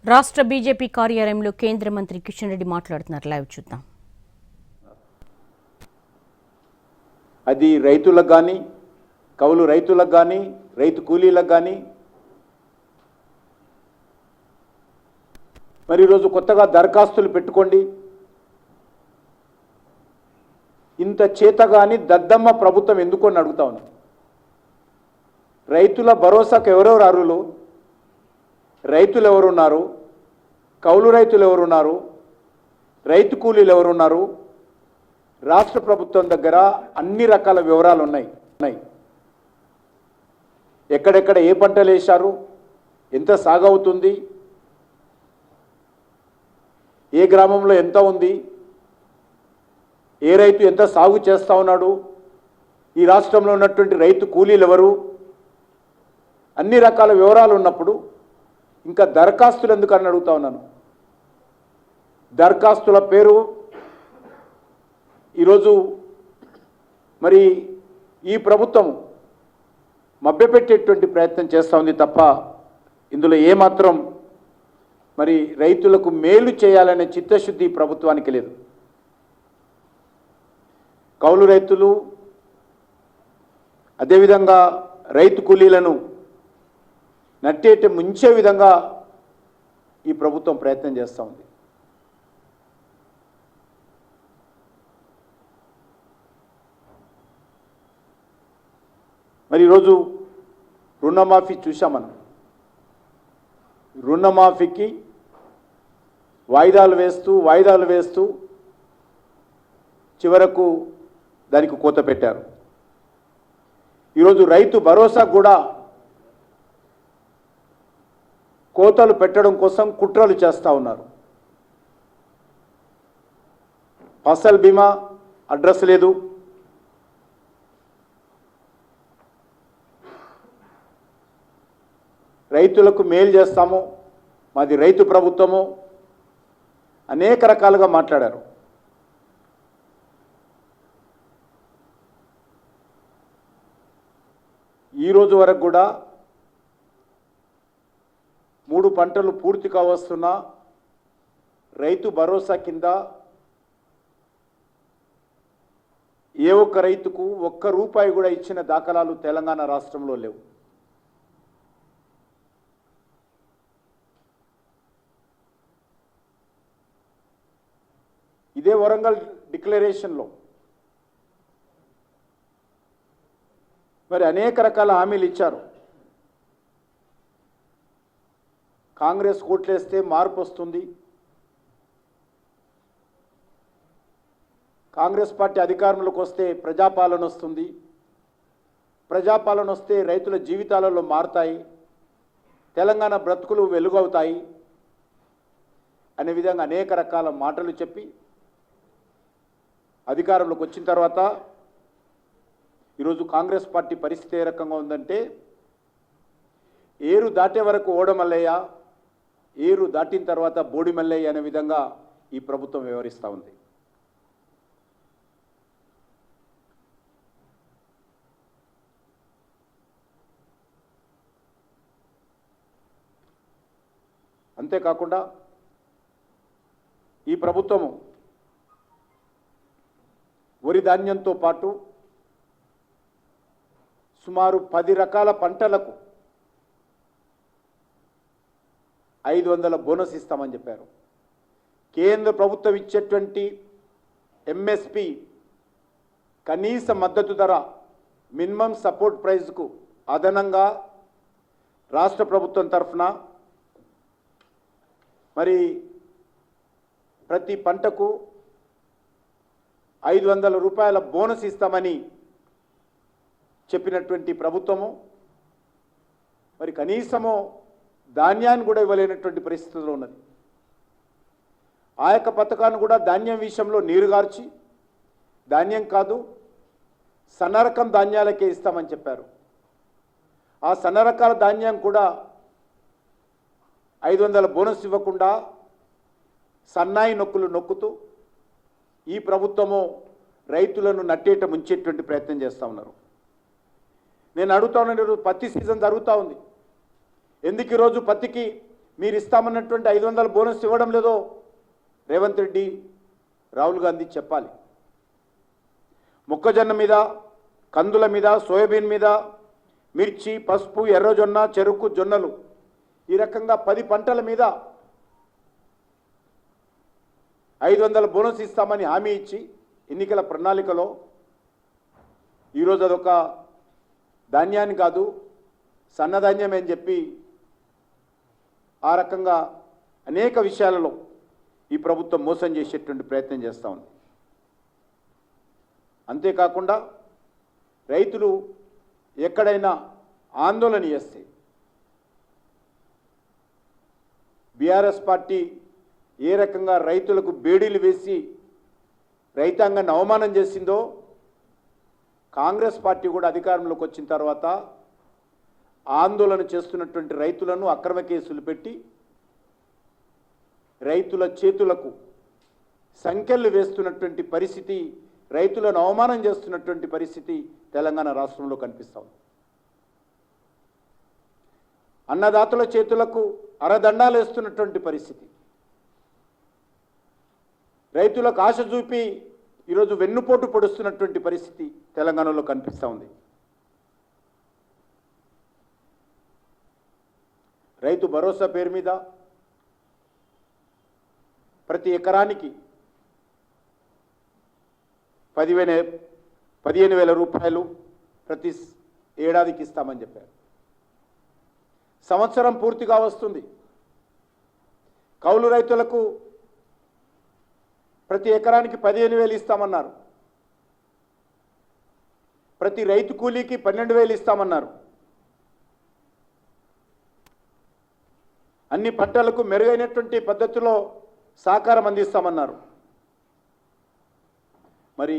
రాష్ట్ర బీజేపీ కార్యాలయంలో కేంద్ర మంత్రి కిషన్ రెడ్డి మాట్లాడుతున్నారు. లైవ్ చూద్దాం. అది రైతులకు కానీ, కౌలు రైతులకు కానీ, రైతు కూలీలకు కానీ, మరి ఈరోజు కొత్తగా దరఖాస్తులు పెట్టుకోండి. ఇంత చేతగాని దద్దమ్మ ప్రభుత్వం ఎందుకు అని అడుగుతా ఉన్నా. రైతుల భరోసాకు ఎవరెవరు అర్హులు, రైతులు ఎవరున్నారు, కౌలు రైతులు ఎవరున్నారు, రైతు కూలీలు ఎవరున్నారు, రాష్ట్ర ప్రభుత్వం దగ్గర అన్ని రకాల వివరాలు ఉన్నాయి. ఎక్కడెక్కడ ఏ పంటలు వేశారు, ఎంత సాగవుతుంది, ఏ గ్రామంలో ఎంత ఉంది, ఏ రైతు ఎంత సాగు చేస్తూ ఉన్నాడు, ఈ రాష్ట్రంలో ఉన్నటువంటి రైతు కూలీలు ఎవరు, అన్ని రకాల వివరాలు ఉన్నప్పుడు ఇంకా దరఖాస్తులు ఎందుకు అని అడుగుతా ఉన్నాను. దరఖాస్తుల పేరు ఈరోజు మరి ఈ ప్రభుత్వం మభ్యపెట్టేటువంటి ప్రయత్నం చేస్తూ ఉంది తప్ప ఇందులో ఏమాత్రం మరి రైతులకు మేలు చేయాలనే చిత్తశుద్ధి ప్రభుత్వానికి లేదు. కౌలు రైతులు అదేవిధంగా రైతు కూలీలను నట్టేట ముంచే విధంగా ఈ ప్రభుత్వం ప్రయత్నం చేస్తూ ఉంది. మరి ఈరోజు రుణమాఫీ చూసాం మనం. రుణమాఫీకి వాయిదాలు వేస్తూ చివరకు దానికి కోత పెట్టారు. ఈరోజు రైతు భరోసా కూడా కోతలు పెట్టడం కోసం కుట్రలు చేస్తూ ఉన్నారు. ఫసల్ బీమా అడ్రస్ లేదు, రైతులకు మేలు చేస్తాము, మాది రైతు ప్రభుత్వము, అనేక రకాలుగా మాట్లాడారు. ఈరోజు వరకు కూడా 3 పంటలు పూర్తి కావస్తున్న రైతు భరోసా కింద ఏ ఒక్క రైతుకు ₹1 కూడా ఇచ్చిన దాఖలాలు తెలంగాణ రాష్ట్రంలో లేవు. ఇదే వరంగల్ డిక్లరేషన్లో మరి అనేక రకాల హామీలు ఇచ్చారు. కాంగ్రెస్ కోట్లేస్తే మార్పు వస్తుంది, కాంగ్రెస్ పార్టీ అధికారంలోకి వస్తే ప్రజాపాలన వస్తుంది, ప్రజాపాలన వస్తే రైతుల జీవితాలలో మారుతాయి, తెలంగాణ బ్రతుకులు వెలుగవుతాయి అనే విధంగా అనేక రకాల మాటలు చెప్పి అధికారంలోకి వచ్చిన తర్వాత ఈరోజు కాంగ్రెస్ పార్టీ పరిస్థితి ఏ రకంగా ఉందంటే, ఏరు దాటే వరకు ఓడమల్లయ్య, ఏరు దాటిన తర్వాత బోడిమల్లయ్య అనే విధంగా ఈ ప్రభుత్వం వ్యవహరిస్తూ ఉంది. అంతేకాకుండా ఈ ప్రభుత్వము వరి ధాన్యంతో పాటు సుమారు 10 రకాల పంటలకు 500 బోనస్ ఇస్తామని చెప్పారు. కేంద్ర ప్రభుత్వం ఇచ్చేటువంటి ఎంఎస్పి కనీస మద్దతు ధర మినిమం సపోర్ట్ ప్రైస్కు అదనంగా రాష్ట్ర ప్రభుత్వం తరఫున మరి ప్రతి పంటకు ₹500 బోనస్ ఇస్తామని చెప్పినటువంటి ప్రభుత్వము మరి కనీసము ధాన్యాన్ని కూడా ఇవ్వలేనటువంటి పరిస్థితుల్లో ఉన్నది. ఆ యొక్క పథకాన్ని కూడా ధాన్యం విషయంలో నీరుగార్చి ధాన్యం కాదు సన్నరకం ధాన్యాలకే ఇస్తామని చెప్పారు. ఆ సన్నరకాల ధాన్యం కూడా 500 బోనస్ ఇవ్వకుండా సన్నాయి నొక్కులు నొక్కుతూ ఈ ప్రభుత్వము రైతులను నట్టేట ముంచేటువంటి ప్రయత్నం చేస్తూ ఉన్నారు. నేను అడుగుతా ఉన్నాను, పత్తి సీజన్ జరుగుతూ ఉంది, ఎందుకు ఈరోజు పత్తికి మీరు ఇస్తామన్నటువంటి 500 బోనస్ ఇవ్వడం లేదో రేవంత్ రెడ్డి రాహుల్ గాంధీ చెప్పాలి. మొక్కజొన్న మీద, కందుల మీద, సోయాబీన్ మీద, మిర్చి, పసుపు, ఎర్రజొన్న, చెరుకు, జొన్నలు ఈ రకంగా 10 పంటల మీద 500 బోనస్ ఇస్తామని హామీ ఇచ్చి ఎన్నికల ప్రణాళికలో ఈరోజు అదొక ధాన్యాన్ని కాదు సన్నధాన్యమే అని చెప్పి ఆ రకంగా అనేక విషయాలలో ఈ ప్రభుత్వం మోసం చేసేటువంటి ప్రయత్నం చేస్తూ ఉంది. అంతేకాకుండా రైతులు ఎక్కడైనా ఆందోళన చేస్తే బీఆర్ఎస్ పార్టీ ఏ రకంగా రైతులకు బేడీలు వేసి రైతాంగాన్ని అవమానం చేసిందో కాంగ్రెస్ పార్టీ కూడా అధికారంలోకి వచ్చిన తర్వాత ఆందోళన చేస్తున్నటువంటి రైతులను అక్రమ కేసులు పెట్టి రైతుల చేతులకు సంకెళ్ళు వేస్తున్నటువంటి పరిస్థితి, రైతులను అవమానం చేస్తున్నటువంటి పరిస్థితి తెలంగాణ రాష్ట్రంలో కనిపిస్తాం. అన్నదాతల చేతులకు అరదండాలు వేస్తున్నటువంటి పరిస్థితి, రైతులకు ఆశ చూపి ఈరోజు వెన్నుపోటు పొడుస్తున్నటువంటి పరిస్థితి తెలంగాణలో కనిపిస్తూ ఉంది. రైతు భరోసా పేరు మీద ప్రతి ఎకరానికి 15,000 రూపాయలు ప్రతి ఏడాదికి ఇస్తామని చెప్పారు. సంవత్సరం పూర్తిగా వస్తుంది. కౌలు రైతులకు ప్రతి ఎకరానికి 15,000 ఇస్తామన్నారు. ప్రతి రైతు కూలీకి 12,000 ఇస్తామన్నారు. అన్ని పంటలకు మెరుగైనటువంటి పద్ధతిలో సహకారం అందిస్తామన్నారు. మరి